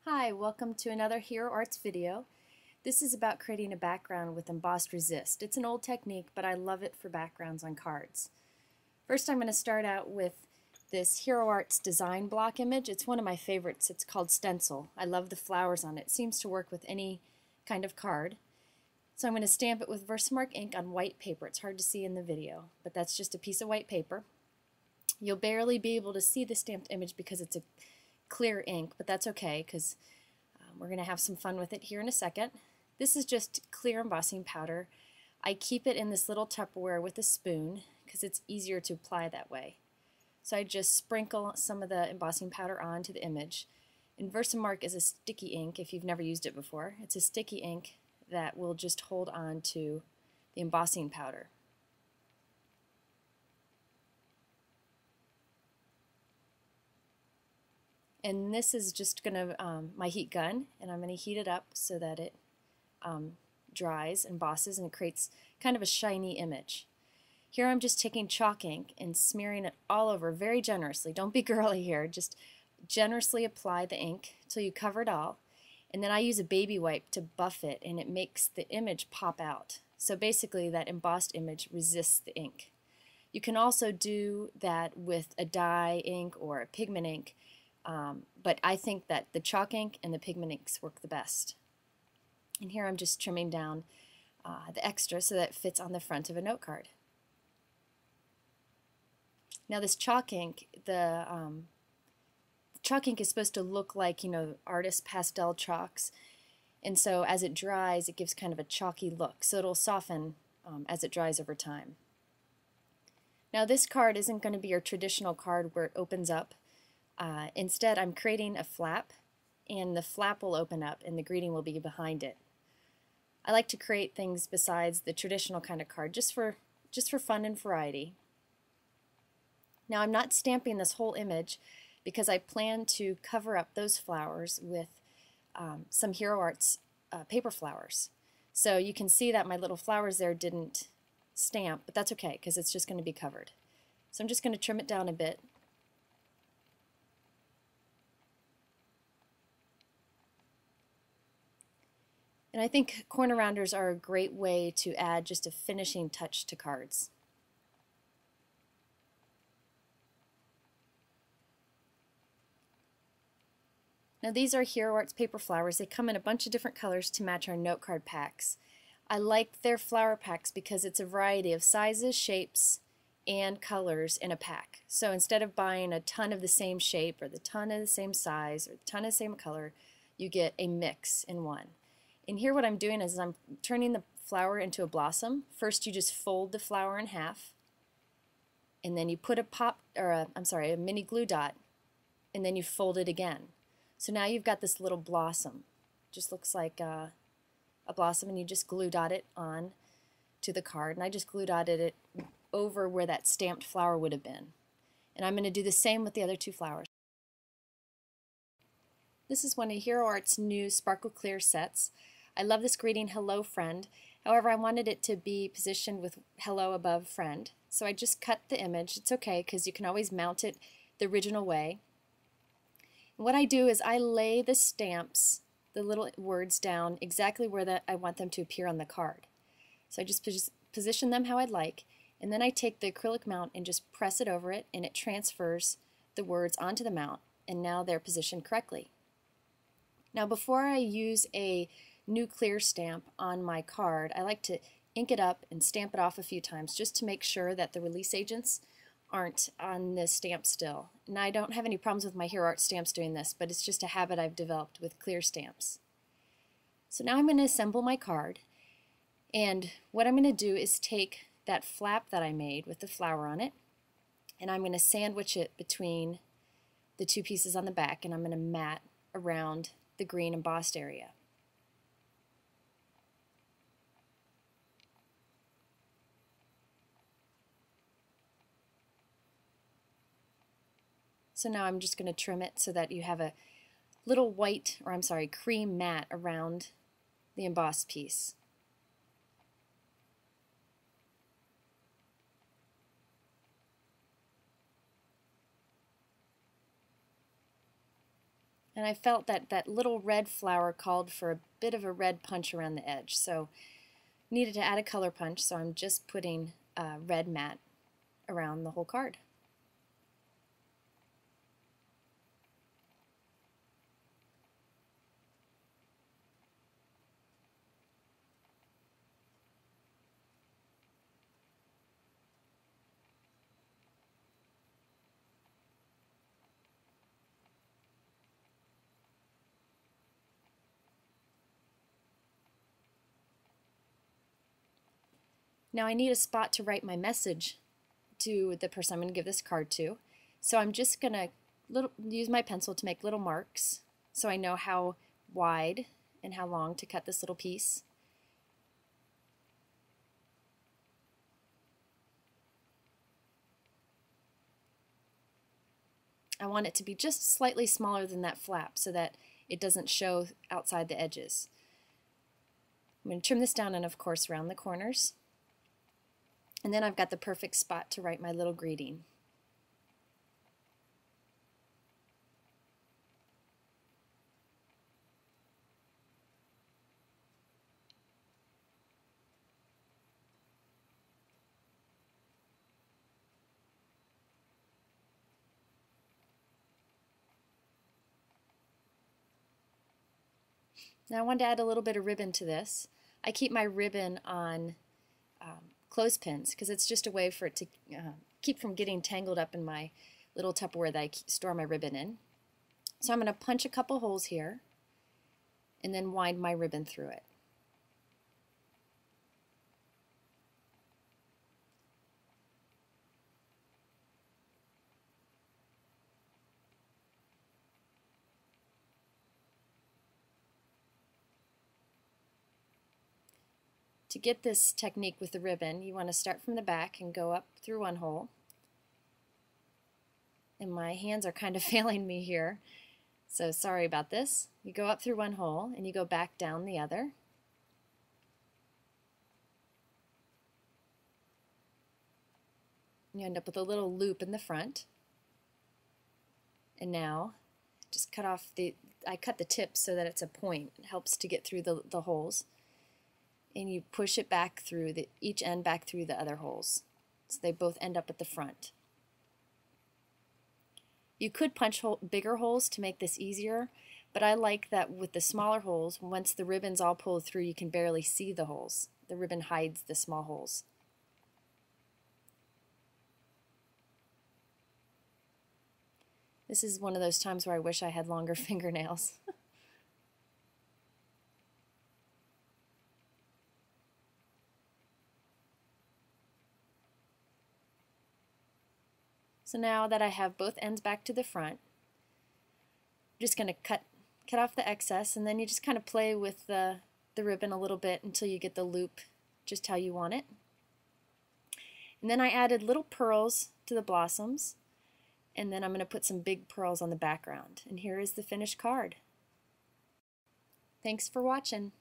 Hi, welcome to another Hero Arts video. This is about creating a background with embossed resist. It's an old technique, but I love it for backgrounds on cards. First, I'm going to start out with this Hero Arts design block image. It's one of my favorites. It's called Stencil. I love the flowers on it. It seems to work with any kind of card. So I'm going to stamp it with Versamark ink on white paper. It's hard to see in the video, but that's just a piece of white paper. You'll barely be able to see the stamped image because it's a clear ink, but that's okay because we're going to have some fun with it here in a second. This is just clear embossing powder. I keep it in this little Tupperware with a spoon because it's easier to apply that way. So I just sprinkle some of the embossing powder onto the image. And Versamark is a sticky ink if you've never used it before. It's a sticky ink that will just hold on to the embossing powder. And this is just going to, my heat gun, and I'm going to heat it up so that it dries, embosses, and it creates kind of a shiny image. Here I'm just taking chalk ink and smearing it all over very generously. Don't be girly here, just generously apply the ink till you cover it all. And then I use a baby wipe to buff it, and it makes the image pop out. So basically that embossed image resists the ink. You can also do that with a dye ink or a pigment ink. But I think that the chalk ink and the pigment inks work the best. And here I'm just trimming down the extra so that it fits on the front of a note card. Now this chalk ink, the chalk ink is supposed to look like, artist pastel chalks, and so as it dries it gives kind of a chalky look, so it'll soften as it dries over time. Now this card isn't going to be your traditional card where it opens up. Instead, I'm creating a flap, and the flap will open up and the greeting will be behind it. I like to create things besides the traditional kind of card just for fun and variety. Now I'm not stamping this whole image because I plan to cover up those flowers with some Hero Arts paper flowers. So you can see that my little flowers there didn't stamp, but that's okay because it's just going to be covered. So I'm just going to trim it down a bit. And I think corner rounders are a great way to add just a finishing touch to cards. Now these are Hero Arts paper flowers. They come in a bunch of different colors to match our note card packs. I like their flower packs because it's a variety of sizes, shapes, and colors in a pack. So instead of buying a ton of the same shape or the ton of the same size or the ton of the same color, you get a mix in one. And here what I'm doing is I'm turning the flower into a blossom. First you just fold the flower in half, and then you put a mini glue dot, and then you fold it again. So now you've got this little blossom. Just looks like a blossom, and you just glue dot it on to the card. And I just glue dotted it over where that stamped flower would have been. And I'm going to do the same with the other two flowers. This is one of Hero Arts' new Sparkle Clear sets. I love this greeting, Hello Friend. However, I wanted it to be positioned with Hello above Friend. So I just cut the image. It's okay because you can always mount it the original way. And what I do is I lay the stamps, the little words down exactly where I want them to appear on the card. So I just position them how I'd like, and then I take the acrylic mount and just press it over it, and it transfers the words onto the mount, and now they're positioned correctly. Now before I use a new clear stamp on my card, I like to ink it up and stamp it off a few times just to make sure that the release agents aren't on the stamp still. And I don't have any problems with my Hero Arts stamps doing this, but it's just a habit I've developed with clear stamps. So now I'm going to assemble my card, and what I'm going to do is take that flap that I made with the flower on it, and I'm going to sandwich it between the two pieces on the back, and I'm going to mat around the green embossed area. So now I'm just going to trim it so that you have a little cream mat around the embossed piece. And I felt that that little red flower called for a bit of a red punch around the edge, so needed to add a color punch, so I'm just putting red matte around the whole card. Now I need a spot to write my message to the person I'm going to give this card to. So I'm just going to use my pencil to make little marks so I know how wide and how long to cut this little piece. I want it to be just slightly smaller than that flap so that it doesn't show outside the edges. I'm going to trim this down and of course round the corners. And then I've got the perfect spot to write my little greeting. Now I wanted to add a little bit of ribbon to this. I keep my ribbon on clothespins because it's just a way for it to keep from getting tangled up in my little Tupperware that I store my ribbon in. So I'm going to punch a couple holes here and then wind my ribbon through it. To get this technique with the ribbon, you want to start from the back and go up through one hole. And my hands are kind of failing me here, so sorry about this. You go up through one hole and you go back down the other. You end up with a little loop in the front. And now just I cut the tip so that it's a point. It helps to get through the holes. And you push it back through each end back through the other holes. So they both end up at the front. You could punch bigger holes to make this easier, but I like that with the smaller holes, once the ribbon's all pulled through, you can barely see the holes. The ribbon hides the small holes. This is one of those times where I wish I had longer fingernails. So now that I have both ends back to the front, I'm just going to cut off the excess, and then you just kind of play with the ribbon a little bit until you get the loop just how you want it. And then I added little pearls to the blossoms, and then I'm going to put some big pearls on the background. And here is the finished card. Thanks for watching.